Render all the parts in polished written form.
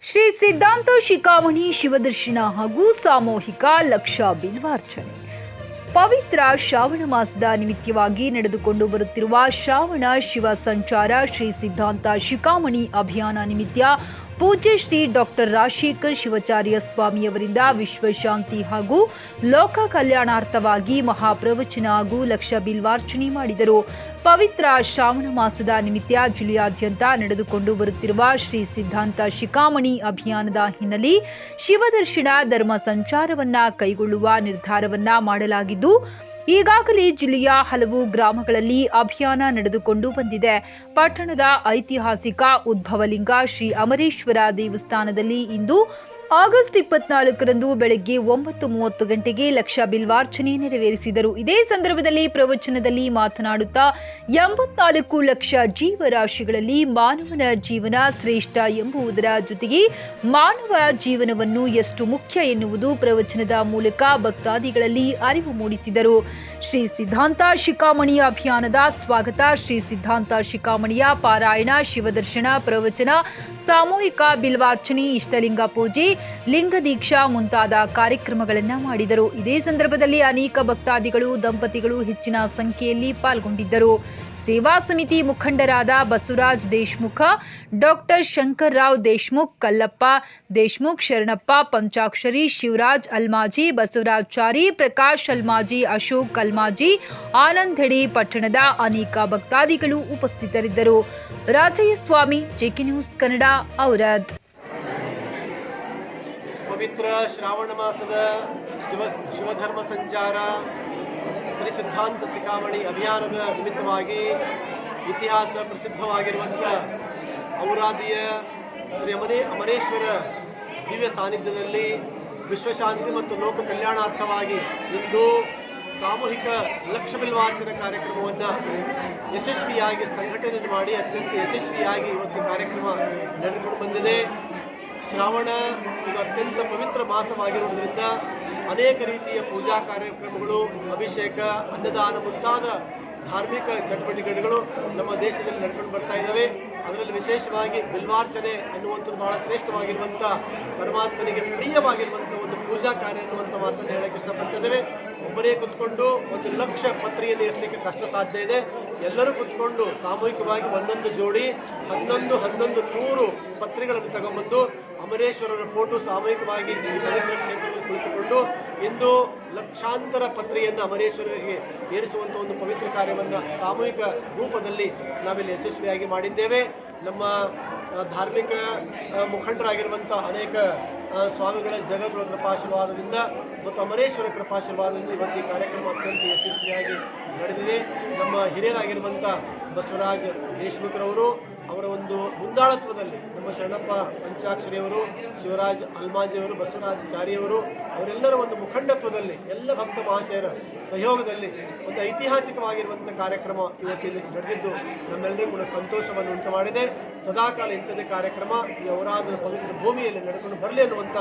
ಶ್ರೀ ಸಿದ್ಧಾಂತ ಶಿಖಾಮಣಿ ಶಿವದರ್ಶನ ಹಾಗೂ ಸಾಮೂಹಿಕ ಲಕ್ಷ ಬಿಲ್ವಾರ್ಚನೆ. ಪವಿತ್ರ ಶ್ರಾವಣ ಮಾಸದ ನಿಮಿತ್ತವಾಗಿ ನಡೆದುಕೊಂಡು ಬರುತ್ತಿರುವ ಶ್ರಾವಣ ಶಿವ ಸಂಚಾರ ಶ್ರೀ ಸಿದ್ಧಾಂತ ಶಿಖಾಮಣಿ ಅಭಿಯಾನ ನಿಮಿತ್ತ ಪೂಜ್ಯ ಶ್ರೀ ಡಾಕ್ಟರ್ ರಾಜಶೇಖರ್ ಶಿವಾಚಾರ್ಯ ಸ್ವಾಮಿಯವರಿಂದ ವಿಶ್ವಶಾಂತಿ ಹಾಗೂ ಲೋಕ ಕಲ್ಯಾಣಾರ್ಥವಾಗಿ ಮಹಾಪ್ರವಚನ ಹಾಗೂ ಲಕ್ಷ ಬಿಲ್ವಾರ್ಚನೆ ಮಾಡಿದರು. ಪವಿತ್ರ ಶ್ರಾವಣ ಮಾಸದ ನಿಮಿತ್ತ ಜಿಲ್ಲೆಯಾದ್ಯಂತ ನಡೆದುಕೊಂಡು ಬರುತ್ತಿರುವ ಶ್ರೀ ಸಿದ್ಧಾಂತ ಶಿಖಾಮಣಿ ಅಭಿಯಾನದ ಹಿನ್ನೆಲೆ ಶಿವದರ್ಶನ ಧರ್ಮ ಸಂಚಾರವನ್ನ ಕೈಗೊಳ್ಳುವ ನಿರ್ಧಾರವನ್ನ ಮಾಡಲಾಗಿದ್ದು, ಈಗಾಗಲೇ ಜಿಲ್ಲೆಯ ಹಲವು ಗ್ರಾಮಗಳಲ್ಲಿ ಅಭಿಯಾನ ನಡೆದುಕೊಂಡು ಬಂದಿದೆ. ಪಟ್ಟಣದ ಐತಿಹಾಸಿಕ ಉದ್ಭವಲಿಂಗ ಶ್ರೀ ಅಮರೇಶ್ವರ ದೇವಸ್ಥಾನದಲ್ಲಿ ಇಂದು ಆಗಸ್ಟ್ 24ರಂದು ಬೆಳಗ್ಗೆ 9:30 ಗಂಟೆಗೆ ಲಕ್ಷ ಬಿಲ್ವಾರ್ಚನೆ ನೆರವೇರಿಸಿದರು. ಇದೇ ಸಂದರ್ಭದಲ್ಲಿ ಪ್ರವಚನದಲ್ಲಿ ಮಾತನಾಡುತ್ತಾ 84 ಲಕ್ಷ ಜೀವರಾಶಿಗಳಲ್ಲಿ ಮಾನವನ ಜೀವನ ಶ್ರೇಷ್ಠ ಎಂಬುದರ ಜೊತೆಗೆ ಮಾನವ ಜೀವನವನ್ನು ಎಷ್ಟು ಮುಖ್ಯ ಎನ್ನುವುದು ಪ್ರವಚನದ ಮೂಲಕ ಭಕ್ತಾದಿಗಳಲ್ಲಿ ಅರಿವು ಮೂಡಿಸಿದರು. ಶ್ರೀ ಸಿದ್ಧಾಂತ ಶಿಖಾಮಣಿ ಅಭಿಯಾನದ ಸ್ವಾಗತ, ಶ್ರೀ ಸಿದ್ಧಾಂತ ಶಿಖಾಮಣಿಯ ಪಾರಾಯಣ, ಶಿವದರ್ಶನ, ಪ್ರವಚನ, ಸಾಮೂಹಿಕ ಬಿಲ್ವಾರ್ಚನೆ, ಇಷ್ಟಲಿಂಗ ಪೂಜೆ, ಲಿಂಗ ದೀಕ್ಷಾ ಮುಂತಾದ ಕಾರ್ಯಕ್ರಮಗಳನ್ನು ಮಾಡಿದರು. ಇದೇ ಸಂದರ್ಭದಲ್ಲಿ ಅನೇಕ ಭಕ್ತಾದಿಗಳು, ದಂಪತಿಗಳು ಹೆಚ್ಚಿನ ಸಂಖ್ಯೆಯಲ್ಲಿ ಪಾಲ್ಗೊಂಡಿದ್ದರು. ಸೇವಾ ಸಮಿತಿ ಮುಖಂಡರಾದ ಬಸವರಾಜ್ ದೇಶಮುಖ, ಡಾಕ್ಟರ್ ಶಂಕರ್ ರಾವ್ ದೇಶಮುಖ್, ಕಲ್ಲಪ್ಪ ದೇಶಮುಖ್, ಶರಣಪ್ಪ ಪಂಚಾಕ್ಷರಿ, ಶಿವರಾಜ್ ಅಲ್ಮಾಜಿ, ಬಸವರಾಜಾಚಾರಿ, ಪ್ರಕಾಶ್ ಅಲ್ಮಾಜಿ, ಅಶೋಕ್ ಅಲ್ಮಾಜಿ, ಆನಂದ್ ಹೆಡೆ, ಪಟ್ಟಣದ ಅನೇಕ ಭಕ್ತಾದಿಗಳು ಉಪಸ್ಥಿತರಿದ್ದರು. ರಾಜಯ್ಯ ಸ್ವಾಮಿ, ಜೆಕೆ ನ್ಯೂಸ್ ಕನ್ನಡ, ಔರಾದ್. ಪವಿತ್ರ ಶ್ರಾವಣ ಮಾಸದ ಶಿವಧರ್ಮ ಸಂಚಾರ ಶ್ರೀ ಸಿದ್ಧಾಂತ ಶಿಖಾಮಣಿ ಅಭಿಯಾನದ ನಿಮಿತ್ತವಾಗಿ ಇತಿಹಾಸ ಪ್ರಸಿದ್ಧವಾಗಿರುವಂಥ ಔರಾದಿಯ ಶ್ರೀ ಅಮರೇಶ್ವರ ದಿವ್ಯ ಸಾನ್ನಿಧ್ಯದಲ್ಲಿ ವಿಶ್ವಶಾಂತಿ ಮತ್ತು ಲೋಕ ಕಲ್ಯಾಣಾರ್ಥವಾಗಿ ಇಂದು ಸಾಮೂಹಿಕ ಲಕ್ಷ ಬಿಲ್ವಾರ್ಚನೆ ಕಾರ್ಯಕ್ರಮವನ್ನು ಯಶಸ್ವಿಯಾಗಿ ಸಂಘಟನೆ ಮಾಡಿ ಅತ್ಯಂತ ಯಶಸ್ವಿಯಾಗಿ ಇವತ್ತು ಕಾರ್ಯಕ್ರಮ ನಡೆದುಕೊಂಡು ಬಂದಿದೆ. ಶ್ರಾವಣ ಇದು ಅತ್ಯಂತ ಪವಿತ್ರ ಮಾಸವಾಗಿರುವುದರಿಂದ ಅನೇಕ ರೀತಿಯ ಪೂಜಾ ಕಾರ್ಯಕ್ರಮಗಳು, ಅಭಿಷೇಕ, ಅನ್ನದಾನ ಮುಂತಾದ ಧಾರ್ಮಿಕ ಚಟುವಟಿಕೆಗಳು ನಮ್ಮ ದೇಶದಲ್ಲಿ ನಡ್ಕೊಂಡು ಬರ್ತಾ ಇದ್ದಾವೆ. ಅದರಲ್ಲಿ ವಿಶೇಷವಾಗಿ ಬಿಲ್ವಾರ್ಚನೆ ಅನ್ನುವಂಥದ್ದು ಬಹಳ ಶ್ರೇಷ್ಠವಾಗಿರುವಂಥ, ಪರಮಾತ್ಮನಿಗೆ ಪ್ರಿಯವಾಗಿರುವಂಥ ಒಂದು ಪೂಜಾ ಕಾರ್ಯ ಅನ್ನುವಂಥ ಮಾತನ್ನು ಹೇಳಕ್ಕೆ ಇಷ್ಟಪಡ್ತಿದ್ದೇವೆ. ಒಬ್ಬರೇ ಕುತ್ಕೊಂಡು 1 ಲಕ್ಷ ಪತ್ರಿಯನ್ನು ಇರಲಿಕ್ಕೆ ಕಷ್ಟ ಸಾಧ್ಯ ಇದೆ. ಎಲ್ಲರೂ ಕುತ್ಕೊಂಡು ಸಾಮೂಹಿಕವಾಗಿ ಒಂದೊಂದು ಜೋಡಿ 1100 ಪತ್ರಿಗಳನ್ನು ತಗೊಂಬಂದು ಅಮರೇಶ್ವರರ ಫೋಟೋ ಸಾಮೂಹಿಕವಾಗಿ ಈ ಪವಿತ್ರ ಕ್ಷೇತ್ರದಲ್ಲಿ ಕುಳಿತುಕೊಂಡು ಇಂದು ಲಕ್ಷಾಂತರ ಪತ್ರಿಯನ್ನು ಅಮರೇಶ್ವರರಿಗೆ ಏರಿಸುವಂಥ ಒಂದು ಪವಿತ್ರ ಕಾರ್ಯವನ್ನು ಸಾಮೂಹಿಕ ರೂಪದಲ್ಲಿ ನಾವಿಲ್ಲಿ ಯಶಸ್ವಿಯಾಗಿ ಮಾಡಿದ್ದೇವೆ. ನಮ್ಮ ಧಾರ್ಮಿಕ ಮುಖಂಡರಾಗಿರುವಂಥ ಅನೇಕ ಸ್ವಾಮಿಗಳ ಜಗದ್ಗುರು ಕೃಪಾಶೀರ್ವಾದದಿಂದ ಮತ್ತು ಅಮರೇಶ್ವರ ಕೃಪಾಶೀರ್ವಾದದಿಂದ ಇವತ್ತು ಈ ಕಾರ್ಯಕ್ರಮ ಅತ್ಯಂತ ಯಶಸ್ವಿಯಾಗಿ ನಡೆದಿದೆ. ನಮ್ಮ ಹಿರಿಯರಾಗಿರುವಂಥ ಬಸವರಾಜ್ ದೇಶಮುಖರವರು ಅವರ ಒಂದು ಮುಂದಾಳತ್ವದಲ್ಲಿ ನಮ್ಮ ಶರಣಪ್ಪ ಪಂಚಾಕ್ಷರಿಯವರು, ಶಿವರಾಜ್ ಅಲ್ಮಾಜಿಯವರು, ಬಸವರಾಜಾಚಾರ್ಯವರು ಅವರೆಲ್ಲರ ಒಂದು ಮುಖಂಡತ್ವದಲ್ಲಿ ಎಲ್ಲ ಭಕ್ತ ಮಹಾಶಯರ ಸಹಯೋಗದಲ್ಲಿ ಒಂದು ಐತಿಹಾಸಿಕವಾಗಿರುವಂಥ ಕಾರ್ಯಕ್ರಮ ಇವತ್ತಿಲ್ಲಿ ನಡೆದಿದ್ದು ನಮ್ಮೆಲ್ಲರಿಗೂ ಕೂಡ ಸಂತೋಷವನ್ನು ಉಂಟು ಮಾಡಿದೆ. ಸದಾಕಾಲ ಇಂಥದೇ ಕಾರ್ಯಕ್ರಮ ಈ ಔರಾದ ಪವಿತ್ರ ಭೂಮಿಯಲ್ಲಿ ನಡೆದುಕೊಂಡು ಬರಲಿ ಅನ್ನುವಂಥ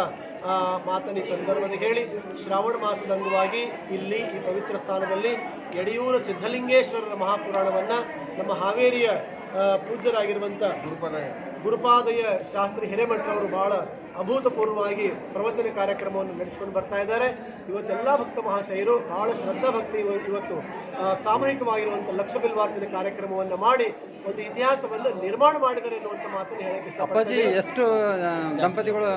ಮಾತನ್ನು ಈ ಸಂದರ್ಭದಲ್ಲಿ ಹೇಳಿ, ಶ್ರಾವಣ ಮಾಸದ ಅಂಗವಾಗಿ ಇಲ್ಲಿ ಈ ಪವಿತ್ರ ಸ್ಥಾನದಲ್ಲಿ ಯಡಿಯೂರು ಸಿದ್ಧಲಿಂಗೇಶ್ವರರ ಮಹಾಪುರಾಣವನ್ನು ನಮ್ಮ ಹಾವೇರಿಯ ಪೂಜ್ಯರಾಗಿರುವಂಥ ಗುರುಪಾದಯ್ಯ ಶಾಸ್ತ್ರಿ ಹಿರೇಮಠರವರು ಬಹಳ ಅಭೂತಪೂರ್ವವಾಗಿ ಪ್ರವಚನ ಕಾರ್ಯಕ್ರಮವನ್ನು ನಡೆಸಿಕೊಂಡು ಬರ್ತಾ ಇದ್ದಾರೆ. ಇವತ್ತೆಲ್ಲ ಭಕ್ತ ಮಹಾಶಯರು ಬಹಳ ಶ್ರದ್ಧಾ ಭಕ್ತಿ ಇವತ್ತು ಸಾಮೂಹಿಕವಾಗಿರುವಂಥ ಲಕ್ಷ ಬಿಲ್ವಾರ್ಚನೆ ಕಾರ್ಯಕ್ರಮವನ್ನು ಮಾಡಿ ಒಂದು ಇತಿಹಾಸವನ್ನು ನಿರ್ಮಾಣ ಮಾಡಿದ್ದಾರೆ ಎನ್ನುವಂಥ ಮಾತನ್ನು ಹೇಳಕ್ಕೆ ಇಷ್ಟಪಡ್ತೀನಿ. ಎಷ್ಟು ದಂಪತಿಗಳು?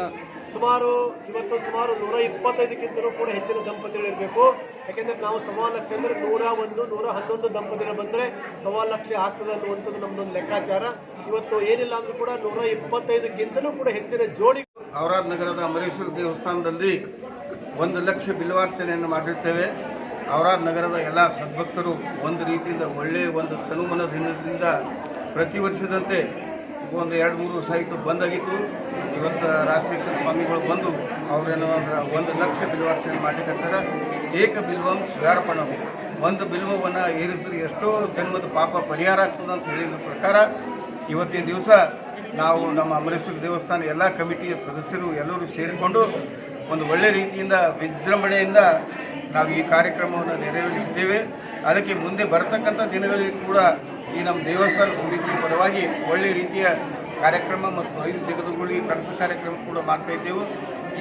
ಸುಮಾರು 125ಕ್ಕಿಂತಲೂ ಕೂಡ ಹೆಚ್ಚಿನ ದಂಪತಿಗಳು ಇರಬೇಕು. ಯಾಕೆಂದರೆ ನಾವು 1.25 ಲಕ್ಷ ಅಂದರೆ 101, 111 ದಂಪತಿಗಳು ಬಂದರೆ 1.25 ಲಕ್ಷ ಆಗ್ತದೆ ಅನ್ನುವಂಥದ್ದು ನಮ್ಮದೊಂದು ಲೆಕ್ಕಾಚಾರ. ಇವತ್ತು ಏನಿಲ್ಲ ಅಂದರೂ ಕೂಡ 125ಕ್ಕಿಂತಲೂ ಕೂಡ ಹೆಚ್ಚಿನ ಜೋಡಿ ಔರಾದ್ ನಗರದ ಅಮರೇಶ್ವರ ದೇವಸ್ಥಾನದಲ್ಲಿ 1 ಲಕ್ಷ ಬಿಲ್ವಾರ್ಚನೆಯನ್ನು ಮಾಡಿರ್ತೇವೆ. ಔರಾದ್ ನಗರದ ಎಲ್ಲ ಸದ್ಭಕ್ತರು ಒಂದು ರೀತಿಯಿಂದ ಒಳ್ಳೆಯ ಒಂದು ತನುಮನದ ಹಿನ್ನೆಲೆಯಿಂದ ಪ್ರತಿ ವರ್ಷದಂತೆ ಒಂದು 2-3 ವರ್ಷ ಆಯಿತು ಬಂದಾಗಿತ್ತು. ಇವತ್ತು ರಾಜಶೇಖರ ಸ್ವಾಮಿಗಳು ಬಂದು ಅವರೇನೋ ಅಂದ್ರೆ 1 ಲಕ್ಷ ಬಿಲ್ವಾರ್ಚನೆ ಮಾಡಲಿಕ್ಕೆ ಏಕ ಬಿಲ್ವಂ ಸ್ವಾರ್ಪಣಂ, ಒಂದು ಬಿಲ್ವವನ್ನು ಏರಿಸಿದ್ರೆ ಎಷ್ಟೋ ಜನ್ಮದ ಪಾಪ ಪರಿಹಾರ ಆಗ್ತದೆ ಅಂತ ಹೇಳಿದ ಪ್ರಕಾರ ಇವತ್ತಿನ ದಿವಸ ನಾವು ನಮ್ಮ ಅಮರೇಶ್ವರ ದೇವಸ್ಥಾನ ಎಲ್ಲ ಕಮಿಟಿಯ ಸದಸ್ಯರು ಎಲ್ಲರೂ ಸೇರಿಕೊಂಡು ಒಂದು ಒಳ್ಳೆಯ ರೀತಿಯಿಂದ ವಿಜೃಂಭಣೆಯಿಂದ ನಾವು ಈ ಕಾರ್ಯಕ್ರಮವನ್ನು ನೆರವೇರಿಸಿದ್ದೇವೆ. ಅದಕ್ಕೆ ಮುಂದೆ ಬರತಕ್ಕಂಥ ದಿನಗಳಲ್ಲಿ ಕೂಡ ಈ ನಮ್ಮ ದೇವಸ್ಥಾನ ಸಮಿತಿ ಪರವಾಗಿ ಒಳ್ಳೆಯ ರೀತಿಯ ಕಾರ್ಯಕ್ರಮ ಮತ್ತು 5 ಜಗದುಗುಳಿ ಕನಸು ಕಾರ್ಯಕ್ರಮ ಕೂಡ ಮಾಡ್ತಾ ಇದ್ದೆವು.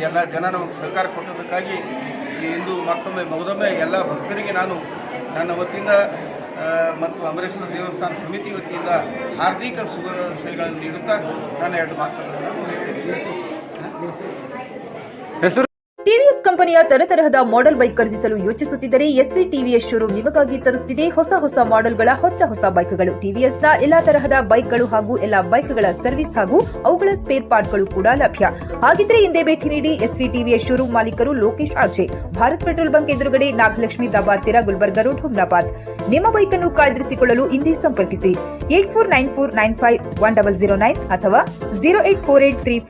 ಎಲ್ಲ ಜನ ನಮಗೆ ಸಹಕಾರ ಕೊಟ್ಟದಕ್ಕಾಗಿ ಇಂದು ಮತ್ತೊಮ್ಮೆ ಎಲ್ಲ ಭಕ್ತರಿಗೆ ನಾನು ನನ್ನ ವತಿಯಿಂದ ಮತ್ತು ಅಮರೇಶ್ವರ ದೇವಸ್ಥಾನ ಸಮಿತಿ ವತಿಯಿಂದ ಹಾರ್ದಿಕ ಶುಭಾಶಯಗಳನ್ನು ನೀಡುತ್ತಾ ನಾನು 2 ಮಾತುಗಳನ್ನು ಮುಗಿಸ್ತೇನೆ. ಹೆಸರು ಟಿವಿಎಸ್ ಕಂಪನಿಯ ತರತರಹದ ಮಾಡೆಲ್ ಬೈಕ್ ಖರೀದಿಸಲು ಯೋಚಿಸುತ್ತಿದ್ದರೆ ಎಸ್ವಿ ಟಿವಿಎಸ್ ಶೋರೂಮ್ ನಿಮಗಾಗಿ ತರುತ್ತಿದೆ ಹೊಸ ಬೈಕ್ಗಳ ಹೊಸ ಬೈಕ್ಗಳು. ಟಿವಿಎಸ್ನ ಎಲ್ಲಾ ತರಹದ ಬೈಕ್ಗಳು ಹಾಗೂ ಎಲ್ಲಾ ಬೈಕ್ಗಳ ಸರ್ವಿಸ್ ಹಾಗೂ ಅವುಗಳ ಸ್ಪೇರ್ ಪಾರ್ಟ್ಗಳು ಕೂಡ ಲಭ್ಯ. ಹಾಗಿದ್ರೆ ಹಿಂದೆ ಭೇಟಿ ನೀಡಿ ಎಸ್ವಿ ಟಿವಿಎಸ್ ಶೋರೂಮ್ ಮಾಲೀಕರು Lokesh RJ, Bharat petrol bunk ಎದುರುಗಡೆ, ನಾಗಲಕ್ಷ್ಮಿ ದಾಬಾ ಹತ್ತಿರ, ಗುಲ್ಬರ್ಗ ರೋಡ್, ಹುಮ್ನಾಬಾದ್. ನಿಮ್ಮ ಬೈಕ್ ಅನ್ನು ಕಾಯ್ದಿರಿಸಿಕೊಳ್ಳಲು ಹಿಂದೆ ಸಂಪರ್ಕಿಸಿ 8494951009 ಅಥವಾ 08483